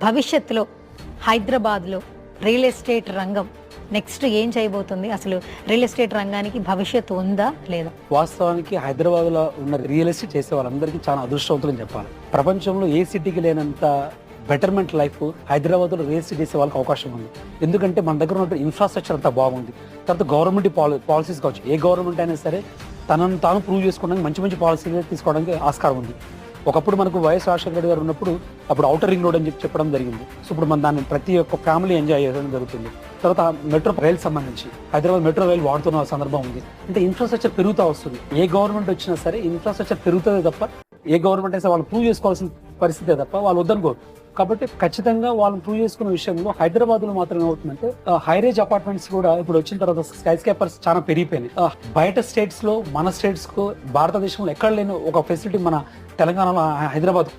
భవిష్యత్తులో హైదరాబాద్లో real estate రంగం నెక్స్ట్ ఏం చేయబోతుంది? అసలు రియల్ ఎస్టేట్ రంగానికి భవిష్యత్తు ఉందా లేదా? వాస్తవానికి హైదరాబాద్లో ఉన్న రియల్ ఎస్టేట్ చేసే వాళ్ళందరికీ చాలా అదృష్టవంతులని చెప్పాలి. ప్రపంచంలో ఏ సిటీకి లేనంత బెటర్మెంట్ లైఫ్ హైదరాబాద్లో రియల్ ఎస్టేట్ చేసే వాళ్ళకి అవకాశం ఉంది. ఎందుకంటే మన దగ్గర ఉన్న ఇన్ఫ్రాస్ట్రక్చర్ అంతా బాగుంది. తర్వాత గవర్నమెంట్ పాలసీస్ కావచ్చు, ఏ గవర్నమెంట్ అయినా సరే తనను తాను ప్రూవ్ చేసుకోవడానికి మంచి మంచి పాలసీలు తీసుకోవడానికి ఆస్కారం ఉంది. ఒకప్పుడు మనకు వైఎస్ రాజశేఖర రెడ్డి గారు ఉన్నప్పుడు అప్పుడు ఔటర్ రింగ్ రోడ్ అని చెప్పడం జరిగింది. సో ఇప్పుడు మన దాన్ని ప్రతి ఒక్క ఫ్యామిలీ ఎంజాయ్ చేయడం జరుగుతుంది. తర్వాత మెట్రో రైల్ సంబంధించి హైదరాబాద్ మెట్రో రైల్ వాడుతున్న సందర్భం ఉంది. అంటే ఇన్ఫ్రాస్ట్రక్చర్ పెరుగుతూ వస్తుంది. ఏ గవర్నమెంట్ వచ్చినా సరే ఇన్ఫ్రాస్ట్రక్చర్ పెరుగుతుంది తప్ప, ఏ గవర్నమెంట్ అయితే వాళ్ళు ప్రూవ్ చేసుకోవాల్సిన పరిస్థితే తప్ప వాళ్ళు వద్దనుకోరు. కాబట్టి ఖచ్చితంగా వాళ్ళని ప్రూవ్ చేసుకున్న విషయంలో హైదరాబాద్లో మాత్రం ఏమవుతుందంటే హైరేజ్ అపార్ట్మెంట్స్ కూడా ఇప్పుడు వచ్చిన తర్వాత స్కై స్కేపర్స్ చాలా పెరిగిపోయినాయి. బయట స్టేట్స్ లో మన స్టేట్స్ కు భారతదేశంలో ఎక్కడ లేని ఒక ఫెసిలిటీ మన తెలంగాణలో హైదరాబాద్